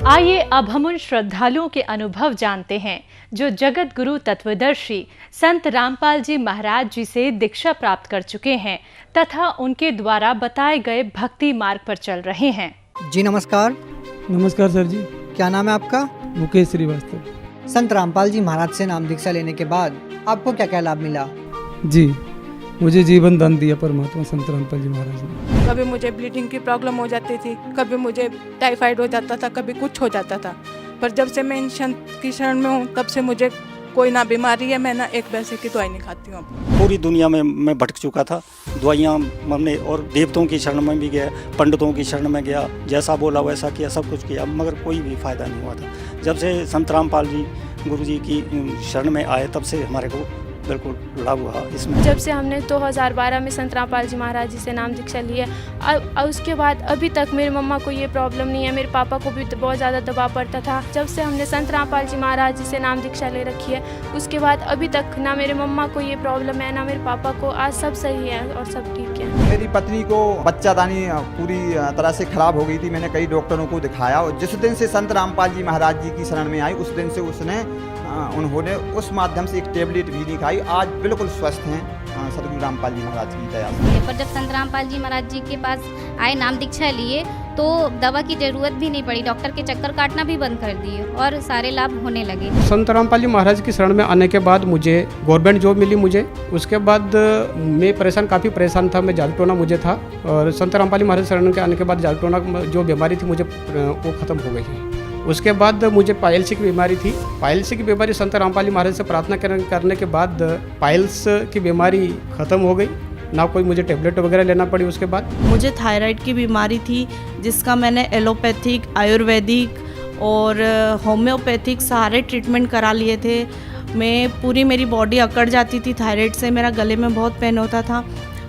आइए अब हम उन श्रद्धालुओं के अनुभव जानते हैं जो जगत गुरु तत्वदर्शी संत रामपाल जी महाराज जी से दीक्षा प्राप्त कर चुके हैं तथा उनके द्वारा बताए गए भक्ति मार्ग पर चल रहे हैं। जी नमस्कार। नमस्कार सर जी। क्या नाम है आपका? मुकेश श्रीवास्तव। संत रामपाल जी महाराज से नाम दीक्षा लेने के बाद आपको क्या क्या लाभ मिला? जी, मुझे जीवन दान दिया परमात्मा संत रामपाल जी महाराज ने। कभी मुझे ब्लीडिंग की प्रॉब्लम हो जाती थी, कभी मुझे टाइफाइड हो जाता था, कभी कुछ हो जाता था। पर जब से मैं इन संत की शरण में हूँ तब से मुझे कोई ना बीमारी है, मैं ना एक पैसे की दवाई नहीं खाती हूँ। पूरी दुनिया में मैं भटक चुका था, दवाइयाँ हमने और देवताओं की शरण में भी गया, पंडितों की शरण में गया, जैसा बोला वैसा किया, सब कुछ किया, मगर कोई भी फायदा नहीं हुआ था। जब से संत रामपाल जी गुरु जी की शरण में आए तब से हमारे को बिल्कुल लाभ हुआ इसमें। जब से हमने 2012 में संत रामपाल जी महाराज जी से नाम दीक्षा ली है, उसके बाद अभी तक मेरी मम्मा को ये प्रॉब्लम नहीं है। मेरे पापा को भी बहुत ज़्यादा दबाव पड़ता था। जब से हमने संत रामपाल जी महाराज जी से नाम दीक्षा ले रखी है उसके बाद अभी तक ना मेरे मम्मा को ये प्रॉब्लम है ना मेरे पापा को। आज सब सही है और सब ठीक है। मेरी पत्नी को बच्चादानी पूरी तरह से खराब हो गई थी। मैंने कई डॉक्टरों को दिखाया और जिस दिन से संत रामपाल जी महाराज जी की शरण में आई उस दिन से उन्होंने उस माध्यम से एक टेबलेट भी नहीं खाई। आज बिल्कुल स्वस्थ हैं सदगुरु रामपाल जी महाराज की दया से। पर जब संत रामपाल जी महाराज जी के पास आए, नाम दीक्षा लिए, तो दवा की जरूरत भी नहीं पड़ी। डॉक्टर के चक्कर काटना भी बंद कर दिए और सारे लाभ होने लगे। संत रामपाल जी महाराज की शरण में आने के बाद मुझे गवर्नमेंट जॉब मिली मुझे। उसके बाद मैं काफ़ी परेशान था। मैं जागटोना मुझे था और संत रामपाल जी महाराज शरण के आने के बाद जागटोना जो बीमारी थी मुझे वो ख़त्म हो गई। उसके बाद मुझे पाइल्स की बीमारी थी। पाइल्स की बीमारी संत रामपाल जी महाराज से प्रार्थना करने के बाद पाइल्स की बीमारी ख़त्म हो गई, ना कोई मुझे टेबलेट वगैरह लेना पड़ी। उसके बाद मुझे थायराइड की बीमारी थी जिसका मैंने एलोपैथिक, आयुर्वेदिक और होम्योपैथिक सारे ट्रीटमेंट करा लिए थे। मेरी बॉडी अकड़ जाती थी थायराइड से, मेरा गले में बहुत पेन होता था।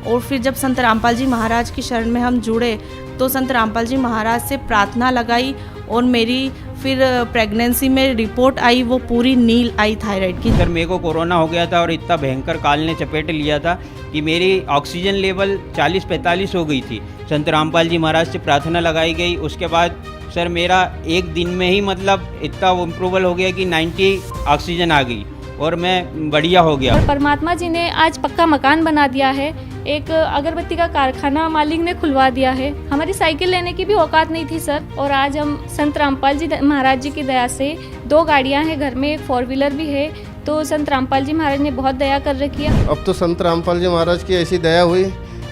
और फिर जब संत रामपाल जी महाराज की शरण में हम जुड़े तो संत रामपाल जी महाराज से प्रार्थना लगाई और मेरी फिर प्रेगनेंसी में रिपोर्ट आई, वो पूरी नील आई थायराइड की। सर मेरे को कोरोना हो गया था और इतना भयंकर काल ने चपेट लिया था कि मेरी ऑक्सीजन लेवल 40-45 हो गई थी। संत रामपाल जी महाराज से प्रार्थना लगाई गई। उसके बाद सर मेरा एक दिन में ही मतलब इतना इम्प्रूवल हो गया कि 90 ऑक्सीजन आ गई और मैं बढ़िया हो गया। और परमात्मा जी ने आज पक्का मकान बना दिया है, एक अगरबत्ती का कारखाना मालिक ने खुलवा दिया है। हमारी साइकिल लेने की भी औकात नहीं थी सर, और आज हम संत रामपाल जी महाराज जी की दया से 2 गाड़ियां हैं घर में, एक 4 व्हीलर भी है। तो संत रामपाल जी महाराज ने बहुत दया कर रखी है। अब तो संत रामपाल जी महाराज की ऐसी दया हुई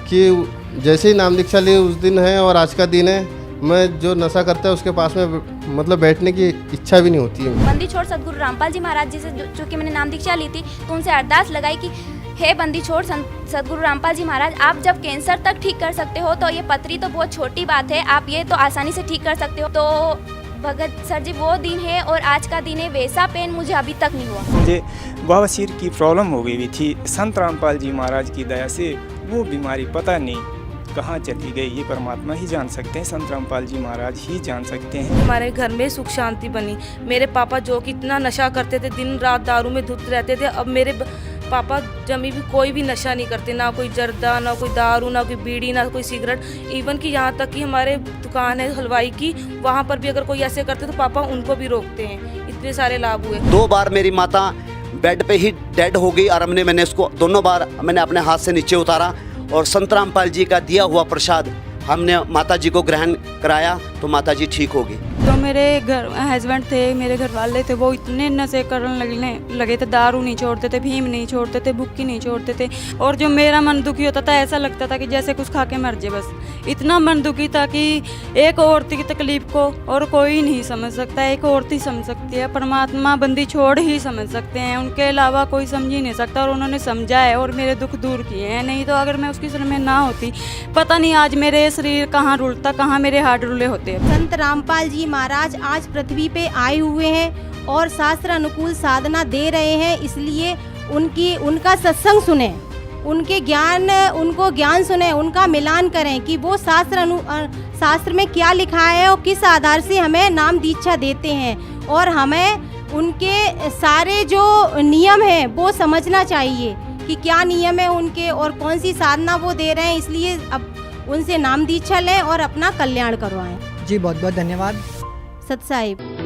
कि जैसे ही नाम दीक्षा ली उस दिन है और आज का दिन है, मैं जो नशा करता है उसके पास में मतलब बैठने की इच्छा भी नहीं होती है। बंदी छोड़ सदगुरु रामपाल जी महाराज जी से जो कि मैंने नाम दीक्षा ली थी तो उनसे अरदास लगाई कि हे बंदी छोड़ सदगुरु रामपाल जी महाराज, आप जब कैंसर तक ठीक कर सकते हो तो ये पथरी तो बहुत छोटी बात है, आप ये तो आसानी से ठीक कर सकते हो। तो भगत सर जी वो दिन है और आज का दिन है, वैसा पेन मुझे अभी तक नहीं हुआ। मुझे बवासीर की प्रॉब्लम हो गई थी, संत रामपाल जी महाराज की दया से वो बीमारी पता नहीं कहाँ चली गई, ये परमात्मा ही जान सकते हैं, संत रामपाल जी महाराज ही जान सकते हैं। हमारे घर में सुख शांति बनी। मेरे पापा जो कि इतना नशा करते थे, दिन रात दारू में धुत रहते थे, अब मेरे पापा जमी भी कोई भी नशा नहीं करते, ना कोई जर्दा, ना कोई दारू, ना कोई बीड़ी, ना कोई सिगरेट। इवन कि यहाँ तक कि हमारे दुकान है हलवाई की, वहाँ पर भी अगर कोई ऐसे करते तो पापा उनको भी रोकते हैं। इतने सारे लाभ हुए। 2 बार मेरी माता बेड पे ही डेड हो गई और मैंने उसको दोनों बार मैंने अपने हाथ से नीचे उतारा और संत रामपाल जी का दिया हुआ प्रसाद हमने माता जी को ग्रहण कराया तो माता जी ठीक हो गई। तो मेरे हस्बैंड थे, मेरे घर वाले थे, वो इतने नशे करने लगे थे, दारू नहीं छोड़ते थे, भीम नहीं छोड़ते थे, भुक्की नहीं छोड़ते थे। और जो मेरा मन दुखी होता था ऐसा लगता था कि जैसे कुछ खा के मर जाए बस। इतना मन दुखी था कि एक औरत की तकलीफ को और कोई नहीं समझ सकता, एक औरत ही समझ सकती है। परमात्मा बंदी छोड़ ही समझ सकते हैं, उनके अलावा कोई समझ ही नहीं सकता। और उन्होंने समझा है और मेरे दुख दूर किए हैं। नहीं तो अगर मैं उसकी शरण में ना होती, पता नहीं आज मेरे शरीर कहाँ रुलता, कहाँ मेरे हाथ रुले होते। संत रामपाल जी महाराज आज पृथ्वी पे आए हुए हैं और शास्त्र अनुकूल साधना दे रहे हैं, इसलिए उनका सत्संग सुने, उनको ज्ञान सुने, उनका मिलान करें कि वो शास्त्र में क्या लिखा है और किस आधार से हमें नाम दीक्षा देते हैं। और हमें उनके सारे जो नियम हैं वो समझना चाहिए कि क्या नियम है उनके और कौन सी साधना वो दे रहे हैं। इसलिए अब उनसे नाम दीक्षा लें और अपना कल्याण करवाएं। जी बहुत बहुत धन्यवाद। सत साहिब।